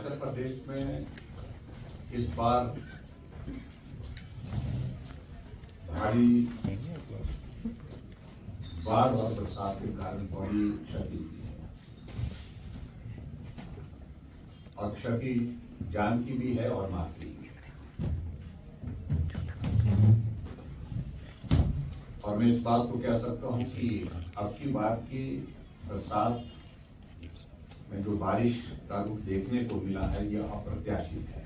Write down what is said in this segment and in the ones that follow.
हिमाचल प्रदेश में इस बार भारी बाढ़ और बरसात के कारण बड़ी क्षति हुई है और क्षति जान की भी है और माल की भी है। और मैं इस बात को कह सकता हूं कि अब की बार की बरसात में जो बारिश का रूप देखने को मिला है यह अप्रत्याशित है।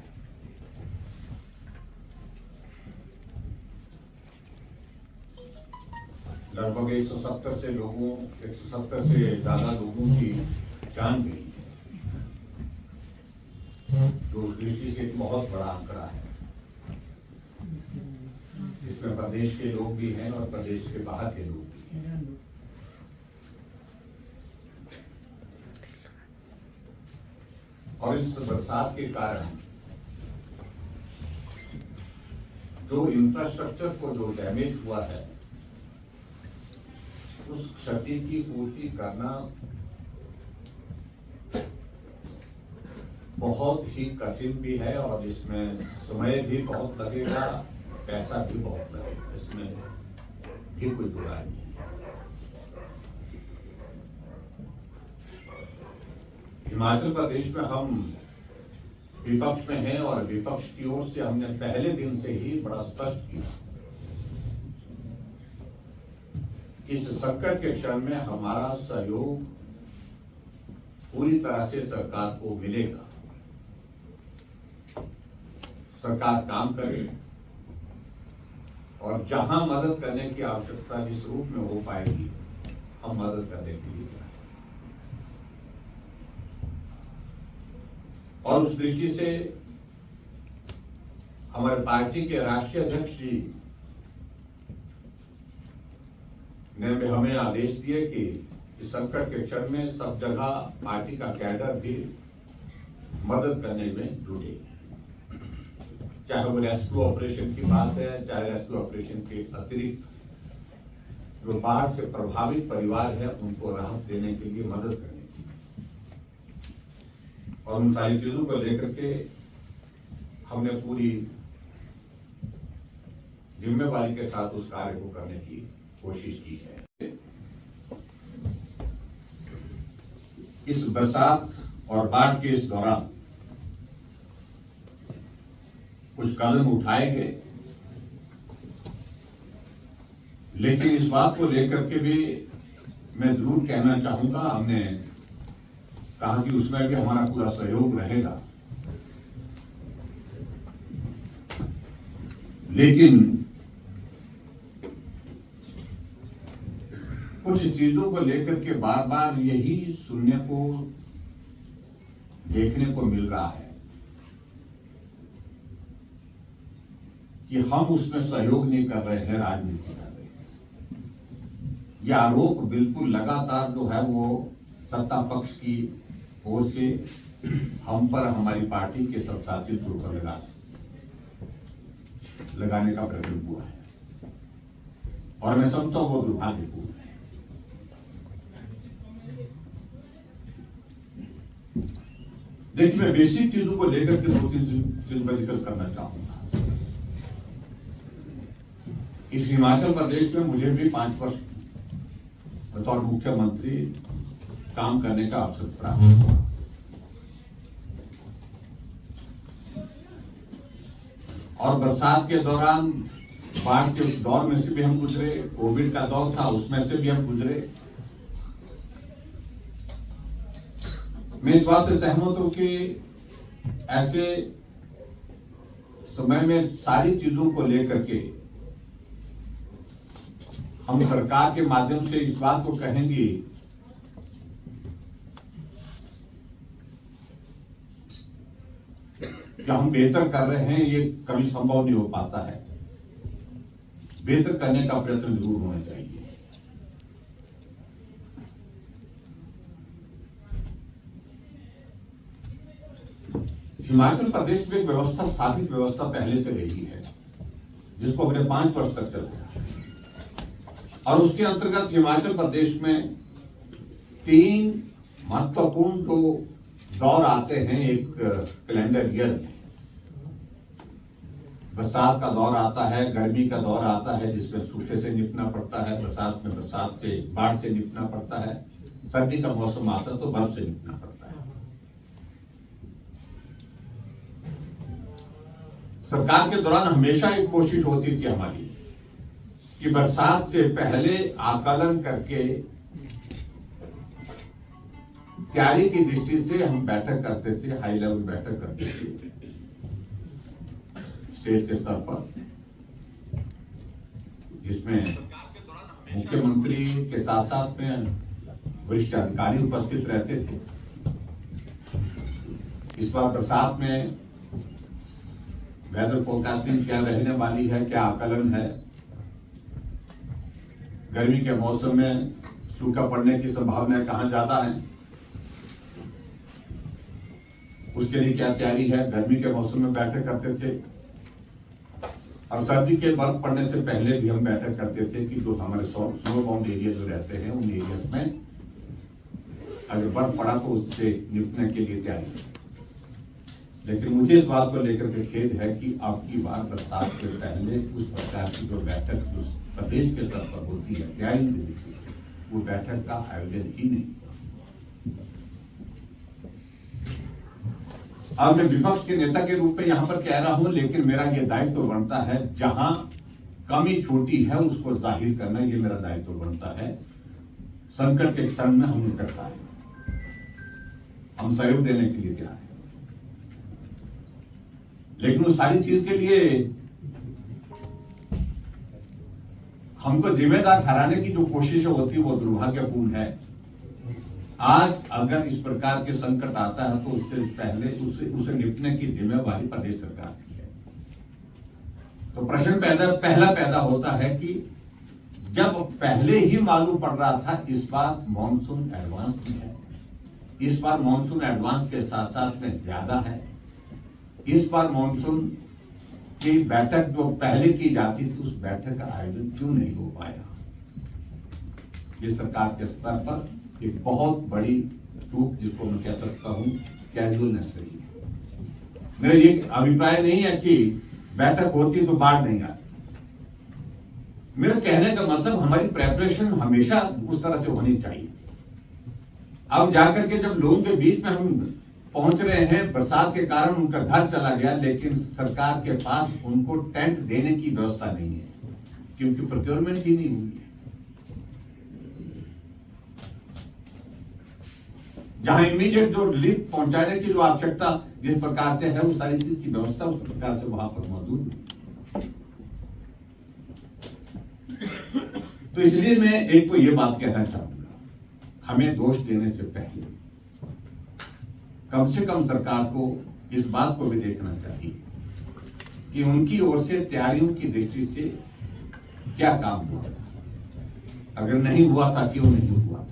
लगभग 170 से ज्यादा लोगों की जान गई है, जो उस दृष्टि से एक बहुत बड़ा आंकड़ा है। इसमें प्रदेश के लोग भी हैं और प्रदेश के बाहर के लोग भी हैं। और इस बरसात के कारण जो इंफ्रास्ट्रक्चर को जो डैमेज हुआ है उस क्षति की पूर्ति करना बहुत ही कठिन भी है और इसमें समय भी बहुत लगेगा, पैसा भी बहुत लगेगा, इसमें भी कोई बुराई नहीं है। हिमाचल प्रदेश में हम विपक्ष में हैं और विपक्ष की ओर से हमने पहले दिन से ही बड़ा स्पष्ट किया इस संकट के क्षण में हमारा सहयोग पूरी तरह से सरकार को मिलेगा। सरकार काम करे और जहां मदद करने की आवश्यकता जिस रूप में हो पाएगी हम मदद करने के लिए तैयार हैं। और उस दृष्टि से हमारे पार्टी के राष्ट्रीय अध्यक्ष जी ने हमें आदेश दिए कि इस संकट के क्षण में सब जगह पार्टी का कैडर भी मदद करने में जुटे, चाहे वो रेस्क्यू ऑपरेशन की बात है, चाहे रेस्क्यू ऑपरेशन के अतिरिक्त जो बाढ़ से प्रभावित परिवार है उनको राहत देने के लिए मदद करने की, और उन सारी चीजों को लेकर के हमने पूरी जिम्मेवारी के साथ उस कार्य को करने की कोशिश की है। इस बरसात और बाढ़ के इस दौरान कुछ कदम उठाए गए, लेकिन इस बात को लेकर के भी मैं जरूर कहना चाहूंगा, हमने कहा कि उसमें भी हमारा पूरा सहयोग रहेगा, लेकिन कुछ चीजों को लेकर के बार बार यही सुनने को देखने को मिल रहा है कि हम उसमें सहयोग नहीं कर रहे हैं, राजनीति कर रहे हैं। यह आरोप बिल्कुल लगातार जो है वो सत्ता पक्ष की ओर से हम पर, हमारी पार्टी के सब साथियों के ऊपर लगाने का प्रयत्न हुआ है और मैं समझता हूं वो दुर्भाग्यपूर्ण है। देखिए, मैं बेसिक चीजों को लेकर के 2-3 चीजों का जिक्र करना चाहूंगा। इस हिमाचल प्रदेश में मुझे भी 5 वर्ष बतौर मुख्यमंत्री काम करने का अवसर प्राप्त हुआ और बरसात के दौरान बाढ़ के उस दौर में से भी हम गुजरे, कोविड का दौर था उसमें से भी हम गुजरे। मैं इस बात से सहमत हूं कि ऐसे समय में सारी चीजों को लेकर के हम सरकार के माध्यम से इस बात को कहेंगे कि हम बेहतर कर रहे हैं, ये कभी संभव नहीं हो पाता है। बेहतर करने का प्रयत्न जरूर होना चाहिए। हिमाचल प्रदेश में एक व्यवस्था, स्थापित व्यवस्था पहले से रही है जिसको अगले 5 वर्ष तक चलेगा और उसके अंतर्गत हिमाचल प्रदेश में 3 महत्वपूर्ण जो दौर आते हैं एक कैलेंडर ईयर में। बरसात का दौर आता है, गर्मी का दौर आता है जिसमें सूखे से निपटना पड़ता है, बरसात में बरसात से बाढ़ से निपटना पड़ता है, सर्दी का मौसम आता है तो बर्फ से निपटना पड़ता है। सरकार के दौरान हमेशा एक कोशिश होती थी हमारी कि बरसात से पहले आकलन करके तैयारी की दृष्टि से हम बैठक करते थे, हाई लेवल बैठक करते थे स्टेट के स्तर पर, जिसमें मुख्यमंत्री के साथ साथ में वरिष्ठ अधिकारी उपस्थित रहते थे। इस बार बरसात में वेदर फोरकास्टिंग क्या रहने वाली है, क्या आकलन है, गर्मी के मौसम में सूखा पड़ने की संभावना कहां ज्यादा है, उसके लिए क्या तैयारी है, गर्मी के मौसम में बैठक करते थे। और सर्दी के बर्फ पड़ने से पहले भी हम बैठक करते थे कि जो हमारे स्नो बाउंड एरिया जो रहते हैं उन एरियाज में अगर बर्फ पड़ा तो उससे निपटने के लिए तैयारी। लेकिन मुझे इस बात को लेकर के खेद है कि आपकी बार बरसात से पहले उस प्रकार की जो बैठक उस प्रदेश के स्तर पर होती है तैयारी के लिए, वो बैठक का आयोजन ही नहीं। अब मैं विपक्ष के नेता के रूप में यहां पर कह रहा हूं, लेकिन मेरा यह दायित्व तो बनता है जहां कमी छोटी है उसको जाहिर करना, ये मेरा दायित्व तो बनता है। संकट के क्षण में हम निकटता है, हम सहयोग देने के लिए तैयार हैं, लेकिन उस सारी चीज के लिए हमको जिम्मेदार ठहराने की जो कोशिश होती है वो दुर्भाग्यपूर्ण है। आज अगर इस प्रकार के संकट आता है तो उससे पहले उसे निपटने की जिम्मेवारी प्रदेश सरकार की है। तो प्रश्न पहला पैदा होता है कि जब पहले ही मालूम पड़ रहा था इस बार मॉनसून एडवांस में है, इस बार मॉनसून एडवांस के साथ साथ में ज्यादा है, इस बार मॉनसून की बैठक जो पहले की जाती थी उस बैठक का आयोजन क्यों नहीं हो पाया। ये सरकार के स्तर पर एक बहुत बड़ी चूक, जिसको मैं कह सकता हूं कैजुअलनेस रही है। मेरा ये अभिप्राय नहीं है कि बैठक होती तो बाढ़ नहीं आती। मेरा कहने का मतलब हमारी प्रेपरेशन हमेशा उस तरह से होनी चाहिए। अब जाकर के जब लोगों के बीच में हम पहुंच रहे हैं, बरसात के कारण उनका घर चला गया, लेकिन सरकार के पास उनको टेंट देने की व्यवस्था नहीं है क्योंकि प्रोक्योरमेंट ही नहीं हुई है। जहां इमीडिएट जो रिलीफ पहुंचाने की जो आवश्यकता जिस प्रकार से है, वो सारी चीज की व्यवस्था उस प्रकार से वहां पर मौजूद है। तो इसलिए मैं एक तो ये बात कहना चाहूंगा, हमें दोष देने से पहले कम से कम सरकार को इस बात को भी देखना चाहिए कि उनकी ओर से तैयारियों की दृष्टि से क्या काम हुआ, अगर नहीं हुआ था क्यों नहीं हुआ था।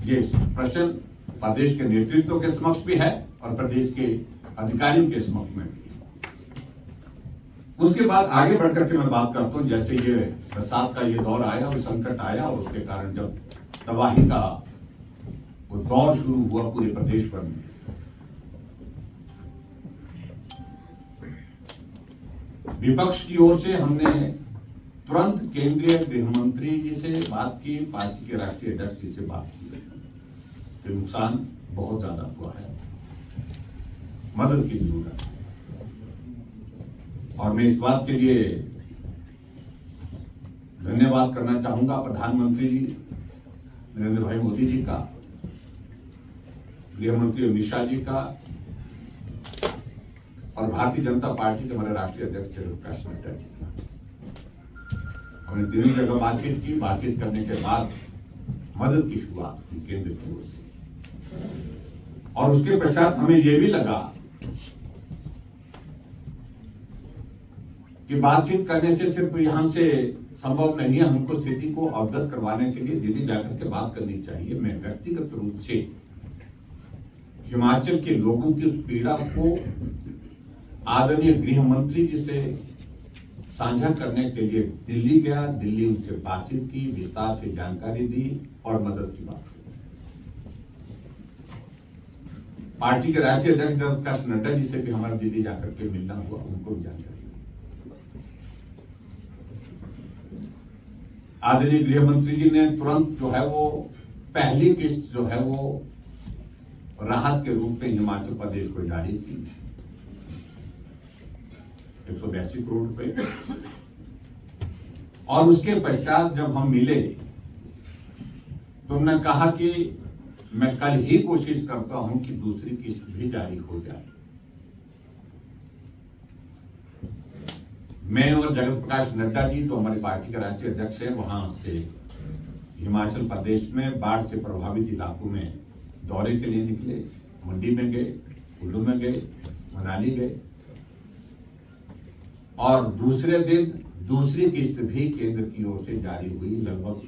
ये प्रश्न प्रदेश के नेतृत्व के समक्ष भी है और प्रदेश के अधिकारियों के समक्ष में भी है। उसके बाद आगे बढ़कर के मैं बात करता हूं, जैसे ये बरसात का ये दौर आया और संकट आया और उसके कारण जब तबाही का वो दौर शुरू हुआ पूरे प्रदेश भर में, विपक्ष की ओर से हमने तुरंत केंद्रीय गृह मंत्री जी से बात की, पार्टी के राष्ट्रीय अध्यक्ष जी से बात की कि नुकसान बहुत ज्यादा हुआ है, मदद की जरूरत है। और मैं इस बात के लिए धन्यवाद करना चाहूंगा प्रधानमंत्री जी नरेंद्र भाई मोदी जी का, गृह मंत्री अमित शाह जी का और भारतीय जनता पार्टी के हमारे राष्ट्रीय अध्यक्ष जगत प्रकाश नड्डा जी का। हमने तीनों जगह बातचीत की, बातचीत करने के बाद मदद की शुरुआत की केंद्र की ओर से। और उसके पश्चात हमें यह भी लगा कि बातचीत करने से सिर्फ यहां से संभव नहीं है, हमको स्थिति को अवगत करवाने के लिए दिल्ली जाकर के बात करनी चाहिए। मैं व्यक्तिगत रूप से हिमाचल के लोगों की उस पीड़ा को आदरणीय गृह मंत्री जी से साझा करने के लिए दिल्ली गया, दिल्ली उनसे बातचीत की, विस्तार से जानकारी दी और मदद की बात की। पार्टी के राष्ट्रीय अध्यक्ष जगत प्रकाश नड्डा जी से भी हमारा दिल्ली जाकर के मिलना हुआ, उनको भी जानकारी। आदरणीय गृह मंत्री जी ने तुरंत जो है वो पहली किस्त जो है वो राहत के रूप में हिमाचल प्रदेश को जारी की, 182 करोड़ रुपए। और उसके पश्चात जब हम मिले तो उन्होंने कहा कि मैं कल ही कोशिश करता हूं कि दूसरी किस्त भी जारी हो जाए। मैं और जगत प्रकाश नड्डा जी, तो हमारी पार्टी के राष्ट्रीय अध्यक्ष हैं, वहां से हिमाचल प्रदेश में बाढ़ से प्रभावित इलाकों में दौरे के लिए निकले। मंडी में गए, कुल्लू में गए, मनाली गए, और दूसरे दिन दूसरी किस्त भी केंद्र की ओर से जारी हुई। लगभग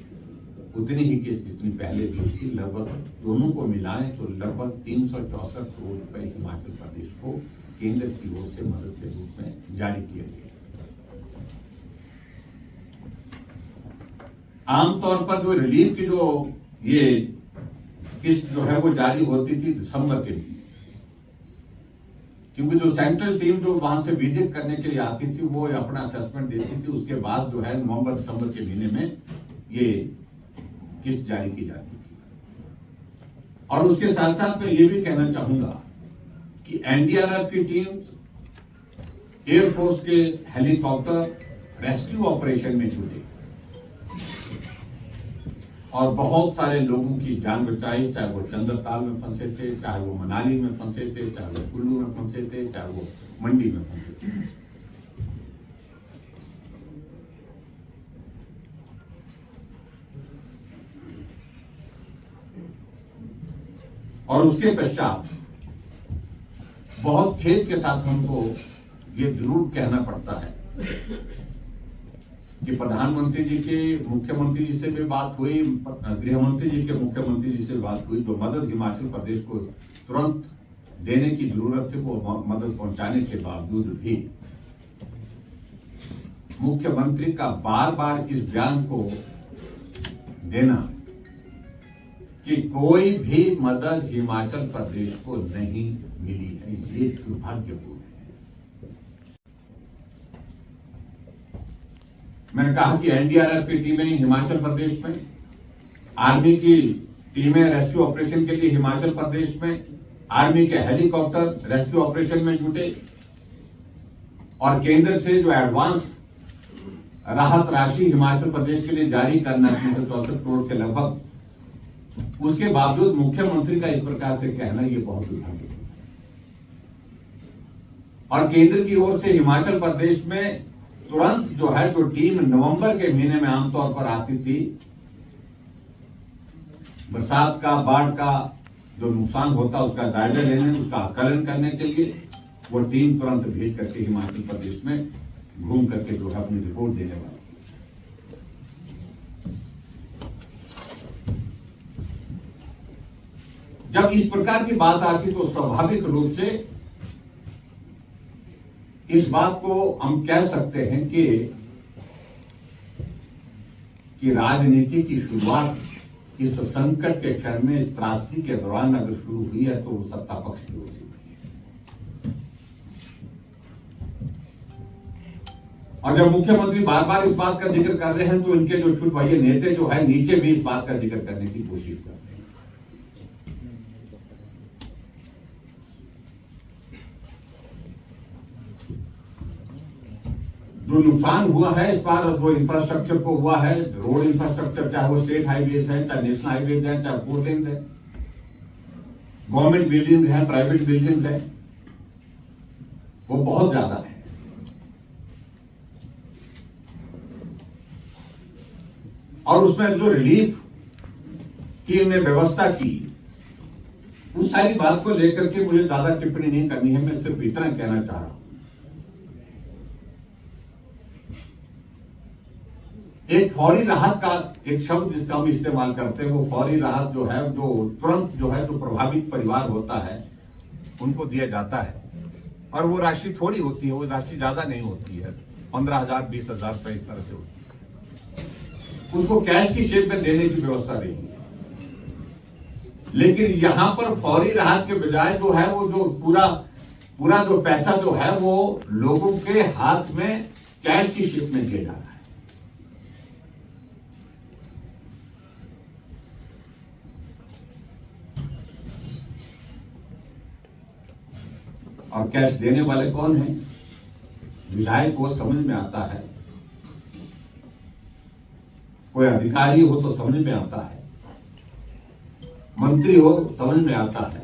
उतनी ही किस्त जितनी पहले दी थी, लगभग दोनों को मिलाएं तो लगभग 364 करोड़ रुपए हिमाचल प्रदेश को केंद्र की ओर से मदद के रूप में जारी किया गया। आमतौर पर जो रिलीफ की जो ये किस्त जो है वो जारी होती थी दिसंबर के लिए, क्योंकि जो सेंट्रल टीम जो वहां से विजिट करने के लिए आती थी वो अपना असेसमेंट देती थी। उसके बाद जो है नवंबर दिसंबर के महीने में ये किस्त जारी की जाती थी। और उसके साथ साथ मैं ये भी कहना चाहूंगा कि एनडीआरएफ की टीम, एयरफोर्स के हेलीकॉप्टर रेस्क्यू ऑपरेशन में जुटे और बहुत सारे लोगों की जान बचाई, चाहे वो चंद्रताल में फंसे थे, चाहे वो मनाली में फंसे थे, चाहे वो कुल्लू में फंसे थे, चाहे वो मंडी में फंसे थे। और उसके पश्चात बहुत खेद के साथ हमको ये जरूर कहना पड़ता है कि प्रधानमंत्री जी के मुख्यमंत्री जी से भी बात हुई, गृह मंत्री जी के मुख्यमंत्री जी से बात हुई। जो मदद हिमाचल प्रदेश को तुरंत देने की जरूरत थी वो मदद पहुंचाने के बावजूद भी मुख्यमंत्री का बार बार इस बयान को देना कि कोई भी मदद हिमाचल प्रदेश को नहीं मिली है, ये दुर्भाग्यपूर्ण है। मैंने कहा कि एनडीआरएफ की टीमें हिमाचल प्रदेश में, आर्मी की टीमें रेस्क्यू ऑपरेशन के लिए हिमाचल प्रदेश में, आर्मी के हेलीकॉप्टर रेस्क्यू ऑपरेशन में जुटे और केंद्र से जो एडवांस राहत राशि हिमाचल प्रदेश के लिए जारी करना 364 करोड़ के लगभग, उसके बावजूद मुख्यमंत्री का इस प्रकार से कहना ये बहुत दुर्भाग्यपूर्ण है। और केंद्र की ओर से हिमाचल प्रदेश में तुरंत जो है जो टीम नवंबर के महीने में आमतौर पर आती थी, बरसात का, बाढ़ का जो नुकसान होता उसका जायजा लेने, उसका आकलन करने के लिए वो टीम तुरंत भेज करके हिमाचल प्रदेश में घूम करके जो है अपनी रिपोर्ट देने वाली। जब इस प्रकार की बात आती तो स्वाभाविक रूप से इस बात को हम कह सकते हैं कि राजनीति की शुरुआत इस संकट के क्षण में, इस त्रासदी के दौरान अगर शुरू हुई है तो वो सत्ता पक्ष की ओर से हुई है। और जब मुख्यमंत्री बार बार इस बात का जिक्र कर रहे हैं तो इनके जो छुट भैया नेता जो है नीचे भी इस बात का जिक्र करने की कोशिश कर रहे हैं। जो नुकसान हुआ है इस बार, जो इंफ्रास्ट्रक्चर को हुआ है, रोड इंफ्रास्ट्रक्चर, चाहे वो स्टेट हाईवेज है, चाहे नेशनल हाईवेज है, चाहे फोर लेन है, गवर्नमेंट बिल्डिंग है, प्राइवेट बिल्डिंग है, वो बहुत ज्यादा है। और उसमें जो रिलीफ की इन्हें व्यवस्था की, उस सारी बात को लेकर के मुझे ज्यादा टिप्पणी नहीं करनी है। मैं सिर्फ इतना कहना चाह रहा हूं, एक फौरी राहत का एक शब्द जिसका हम इस्तेमाल करते हैं, वो फौरी राहत जो है, जो तुरंत जो है, जो प्रभावित परिवार होता है उनको दिया जाता है। और वो राशि थोड़ी होती है, वो राशि ज्यादा नहीं होती है, 15,000 20,000 रुपए इस तरह से होती है। उसको कैश की शेप में देने की व्यवस्था रही है। लेकिन यहां पर फौरी राहत के बजाय जो है वो जो पूरा जो पैसा जो है वो लोगों के हाथ में कैश की शिप में दिया जा रहा है। और कैश देने वाले कौन हैं? विधायक को समझ में आता है, कोई अधिकारी हो तो समझ में आता है, मंत्री हो समझ में आता है,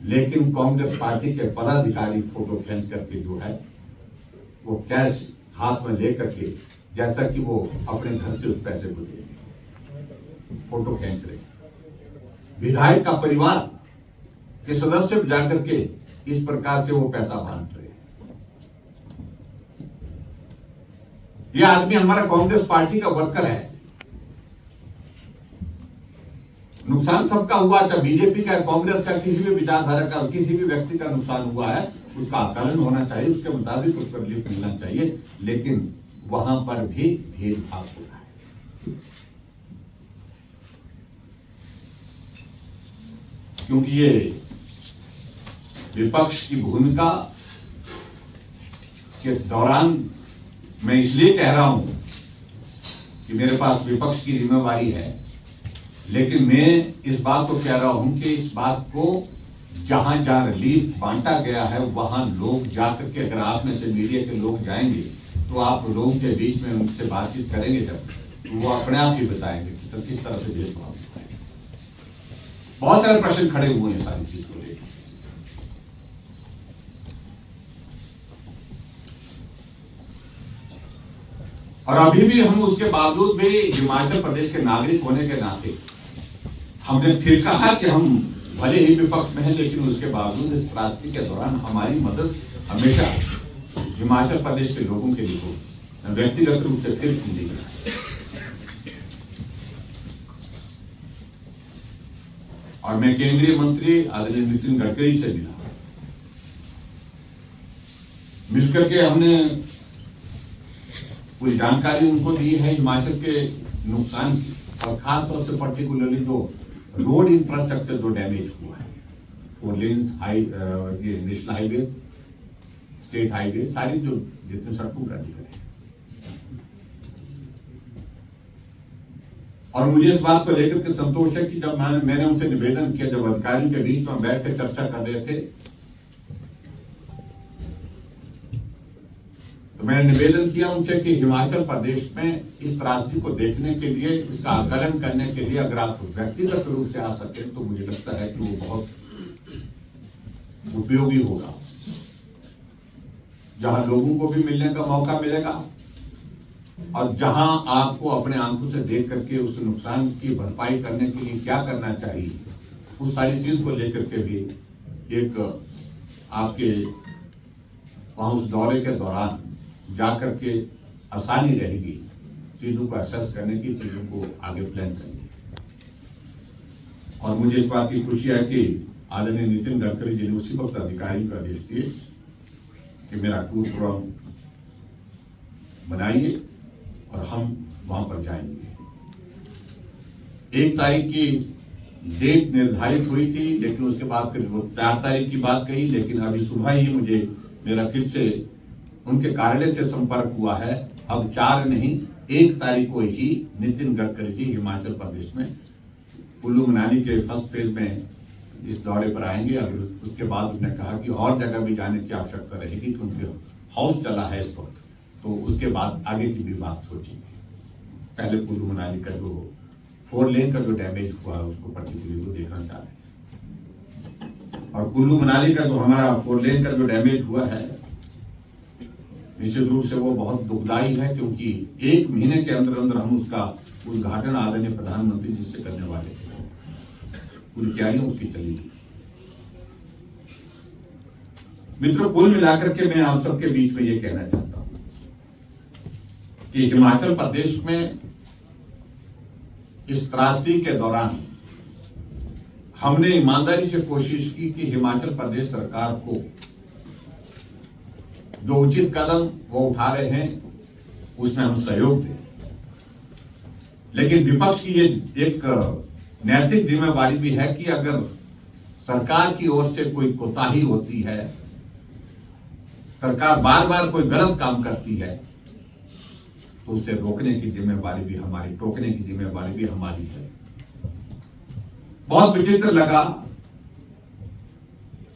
लेकिन कांग्रेस पार्टी के पदाधिकारी फोटो खींच करके जो है वो कैश हाथ में लेकर के, जैसा कि वो अपने घर से उस पैसे को दे फोटो खींच रहे। विधायक का परिवार के सदस्य जाकर के इस प्रकार से वो पैसा बांट रहे हैं। ये आदमी हमारा कांग्रेस पार्टी का वर्कर है। नुकसान सबका हुआ, चाहे बीजेपी का, कांग्रेस का, किसी भी विचारधारा का, किसी भी व्यक्ति का नुकसान हुआ है, उसका आकलन होना चाहिए, उसके मुताबिक उसको रिलीफ मिलना चाहिए, लेकिन वहां पर भी भेदभाव हो रहा है। क्योंकि ये विपक्ष की भूमिका के दौरान मैं इसलिए कह रहा हूं कि मेरे पास विपक्ष की जिम्मेवारी है, लेकिन मैं इस बात को कह रहा हूं कि इस बात को जहां जहां रिलीफ बांटा गया है वहां लोग जाकर के, अगर आप में से मीडिया के लोग जाएंगे तो आप लोगों के बीच में उनसे बातचीत करेंगे जब, तो वो अपने आप ही बताएंगे कि तो किस तरह से भेदभाव होता है। बहुत सारे प्रश्न खड़े हुए हैं सारी चीज को लेकर। और अभी भी हम उसके बावजूद भी हिमाचल प्रदेश के नागरिक होने के नाते हमने फिर कहा कि हम भले ही विपक्ष में हैं, लेकिन उसके बावजूद इस त्रासदी के दौरान हमारी मदद हमेशा हिमाचल प्रदेश के लोगों के लिए हो। व्यक्तिगत रूप से फिर की गई। और मैं केंद्रीय मंत्री आदरणीय नितिन गडकरी से मिलकर के हमने पूरी जानकारी उनको दी है हिमाचल के नुकसान की, और खास तौर से पर्टिकुलरली जो रोड इंफ्रास्ट्रक्चर जो डैमेज हुआ है, 4 लेन्स ये नेशनल हाईवे, स्टेट हाईवे, सारी जो जितने सड़कों का अधिकार है। और मुझे इस बात को लेकर के संतोष है कि जब मैंने उनसे निवेदन किया, जब अधिकारियों के बीच में बैठ कर चर्चा कर रहे थे, तो मैंने निवेदन किया उनसे कि हिमाचल प्रदेश में इस त्रासदी को देखने के लिए, इसका आकलन करने के लिए अगर आप व्यक्तिगत रूप से आ सके तो मुझे लगता है कि वो बहुत उपयोगी होगा, जहां लोगों को भी मिलने का मौका मिलेगा और जहां आपको अपने आंखों से देख करके उस नुकसान की भरपाई करने के लिए क्या करना चाहिए, उस सारी चीज को लेकर के भी एक आपके वहां उस दौरे के दौरान जाकर के आसानी रहेगी चीजों को असेस करने की, चीजों को आगे प्लान करने की। और मुझे इस बात की खुशी है कि आदरणीय नितिन गडकरी जी ने उसी वक्त अधिकारियों का आदेश दिए कि मेरा टूर प्रोग्राम बनाइए और हम वहां पर जाएंगे। 1 तारीख की डेट निर्धारित हुई थी, लेकिन उसके बाद फिर 4 तारीख की बात कही, लेकिन अभी सुबह ही मुझे मेरा फिर से उनके कार्यालय से संपर्क हुआ है। अब 4 नहीं 1 तारीख को ही नितिन गडकरी जी हिमाचल प्रदेश में कुल्लू मनाली के फर्स्ट फेज में इस दौरे पर आएंगे। और उसके बाद उसने कहा कि और जगह भी जाने की आवश्यकता रहेगी, क्योंकि हाउस चला है इस वक्त, तो उसके बाद आगे की भी बात सोचेंगे। पहले कुल्लू मनाली का जो 4 लेन का जो डैमेज हुआ है उसको पर्टिकुलरली वो देखना चाह रहे हैं। और कुल्लू मनाली का जो हमारा 4 लेन का जो डैमेज हुआ है, निश्चित रूप से वो बहुत दुखदायी है, क्योंकि 1 महीने के अंदर अंदर हम उसका उद्घाटन आदरणीय प्रधानमंत्री जी से करने वाले थे। पूरी तैयारियां उसकी चली गई। मित्रों, कुल मिलाकर के मैं आप सबके बीच में ये कहना चाहता हूं कि हिमाचल प्रदेश में इस त्रासदी के दौरान हमने ईमानदारी से कोशिश की कि हिमाचल प्रदेश सरकार को जो उचित कदम वो उठा रहे हैं उसमें हम सहयोग दें। लेकिन विपक्ष की ये एक नैतिक जिम्मेवारी भी है कि अगर सरकार की ओर से कोई कोताही होती है, सरकार बार बार कोई गलत काम करती है, तो उसे रोकने की जिम्मेवारी भी हमारी, टोकने की जिम्मेवारी भी हमारी है। बहुत विचित्र लगा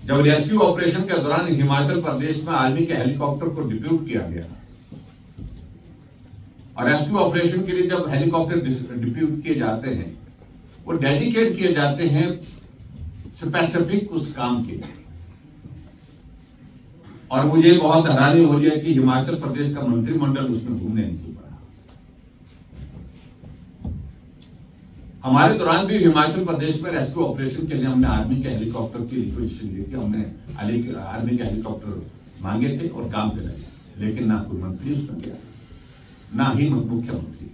जब रेस्क्यू ऑपरेशन के दौरान हिमाचल प्रदेश में आर्मी के हेलीकॉप्टर को डिप्यूट किया गया, और रेस्क्यू ऑपरेशन के लिए जब हेलीकॉप्टर डिप्यूट किए जाते हैं, वो डेडिकेट किए जाते हैं स्पेसिफिक उस काम के लिए। और मुझे बहुत हैरानी हो रही है कि हिमाचल प्रदेश का मंत्रिमंडल उसमें घूमने नहीं पड़ा। हमारे दौरान भी हिमाचल प्रदेश में रेस्क्यू ऑपरेशन के लिए हमने आर्मी के हेलीकॉप्टर की रिक्वेस्ट दी थी, हमने आर्मी के हेलीकॉप्टर मांगे थे और काम पे लगे, लेकिन ना कोई मंत्री उसमें गया, ना ही मुख्यमंत्री गया।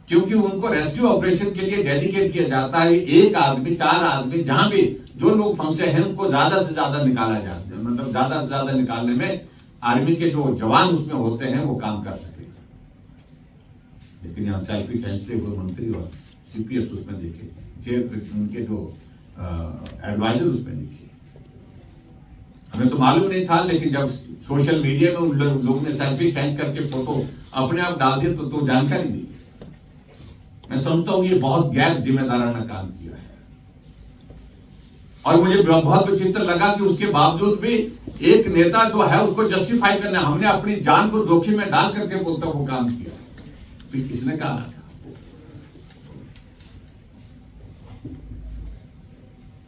क्योंकि उनको रेस्क्यू ऑपरेशन के लिए डेडिकेट किया जाता है। एक आदमी, 4 आदमी, जहां भी जो लोग फंसे हैं उनको ज्यादा से ज्यादा निकाला जा सके, मतलब ज्यादा से ज्यादा निकालने में आर्मी के जो जवान उसमें होते हैं वो काम कर सके। लेकिन यहां सेल्फी खींचते हुए मंत्री और सीपीएस उसमें दिखे, उनके जो एडवाइजर उसमें दिखे। हमें तो मालूम नहीं था, लेकिन जब सोशल मीडिया में उन लोगों ने सेल्फी खींच करके फोटो अपने आप डाल दिए तो जानकारी दी। मैं समझता हूं ये बहुत गैर जिम्मेदाराना काम किया है। और मुझे बहुत विचित्र लगा कि उसके बावजूद भी एक नेता जो है उसको जस्टिफाई करना, हमने अपनी जान को जोखिम में डाल करके बोलता वो काम किया। फिर किसने कहा?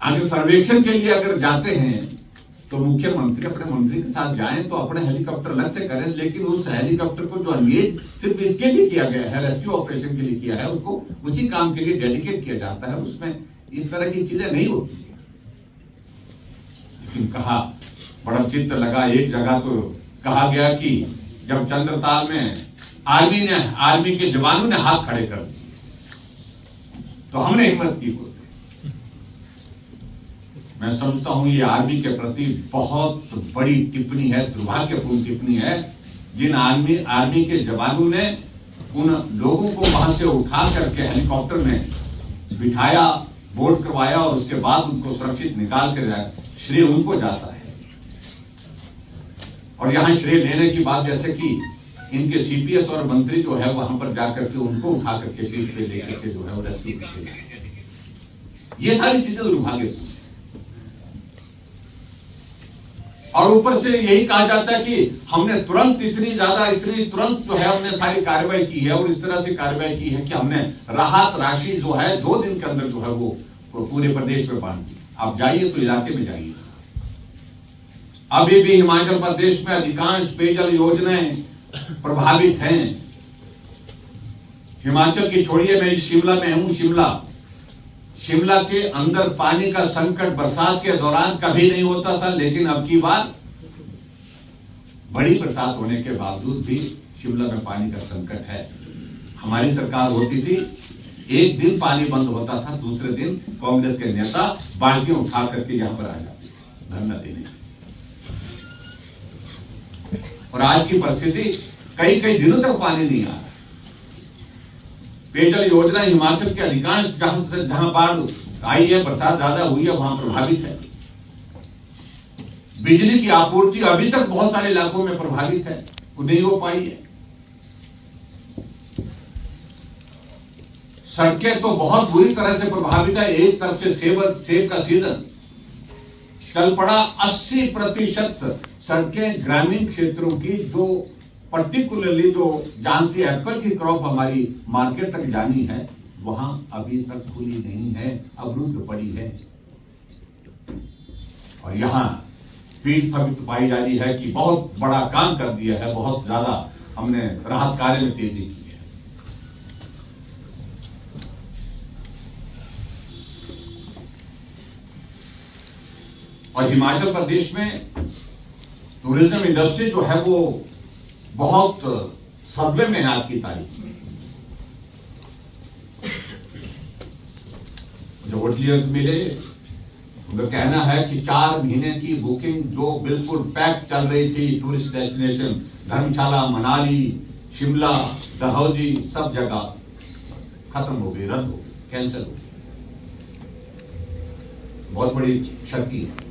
आगे सर्वेक्षण के लिए अगर जाते हैं तो मुख्यमंत्री अपने मंत्री के साथ जाएं तो अपने हेलीकॉप्टर अलग से करें, लेकिन उस हेलीकॉप्टर को जो एंगेज सिर्फ इसके लिए किया गया है, रेस्क्यू ऑपरेशन के लिए किया है, उसको उसी काम के लिए डेडिकेट किया जाता है। उसमें इस तरह की चीजें नहीं होती है। लेकिन कहा, बड़ा चित्त लगा, एक जगह तो कहा गया कि जब चंद्रताल में आर्मी के जवानों ने हाथ खड़े कर दिए तो हमने हिम्मत की होती। मैं समझता हूं ये आर्मी के प्रति बहुत बड़ी टिप्पणी है, दुर्भाग्यपूर्ण टिप्पणी है। जिन आर्मी के जवानों ने उन लोगों को वहां से उठा करके हेलीकॉप्टर में बिठाया, बोर्ड करवाया और उसके बाद उनको सुरक्षित निकाल कर श्रेय उनको जाता है। और यहां श्रेय लेने की बात, जैसे कि इनके सीपीएस और मंत्री जो है वहां पर जाकर के उनको उठा करके पीठ पे लेकर के जो है वो रेस्क्यू करते, ये सारी चीजें दुर्भाग्यपूर्ण। और ऊपर से यही कहा जाता है कि हमने तुरंत इतनी तुरंत जो है हमने सारी कार्रवाई की है, और इस तरह से कार्रवाई की है कि हमने राहत राशि जो है 2 दिन के अंदर जो है वो पूरे प्रदेश में बांट दी। आप जाइए तो इलाके में जाइए, अभी भी हिमाचल प्रदेश में अधिकांश पेयजल योजनाएं प्रभावित हैं। हिमाचल की छोड़िए, मैं शिमला में हूं। शिमला के अंदर पानी का संकट बरसात के दौरान कभी नहीं होता था, लेकिन अब की बार बड़ी बरसात होने के बावजूद भी शिमला में पानी का संकट है। हमारी सरकार होती थी, एक दिन पानी बंद होता था, दूसरे दिन कांग्रेस के नेता बाल्टियां उठा करके यहां पर आ जाते धरना देने। और आज की परिस्थिति, कई दिनों तक पानी नहीं आ रहा। पेयजल योजना हिमाचल के अधिकांश जहां बाढ़ आई है, बरसात ज्यादा हुई है, वहां प्रभावित है। बिजली की आपूर्ति अभी तक बहुत सारे इलाकों में प्रभावित है, वो नहीं हो पाई है। सड़कें तो बहुत बुरी तरह से प्रभावित है। एक तरफ से सेब का सीजन चल पड़ा, 80% सड़कें ग्रामीण क्षेत्रों की, जो पर्टिकुलरली जो जहां से एप्पल की क्रॉप हमारी मार्केट तक जानी है, वहां अभी तक खुली नहीं है, अवरुद्ध पड़ी है। और यहां पीठ समित पाई जा रही है कि बहुत बड़ा काम कर दिया है, बहुत ज्यादा हमने राहत कार्य में तेजी की है। और हिमाचल प्रदेश में टूरिज्म इंडस्ट्री जो है वो बहुत सदमे में है आज की तारीख में। जो होटलियर्स मिले, उनका कहना है कि 4 महीने की बुकिंग जो बिल्कुल पैक चल रही थी, टूरिस्ट डेस्टिनेशन धर्मशाला, मनाली, शिमला, डलहौजी सब जगह खत्म हो गई, रद्द हो गई, कैंसिल हो गई। बहुत बड़ी क्षति है।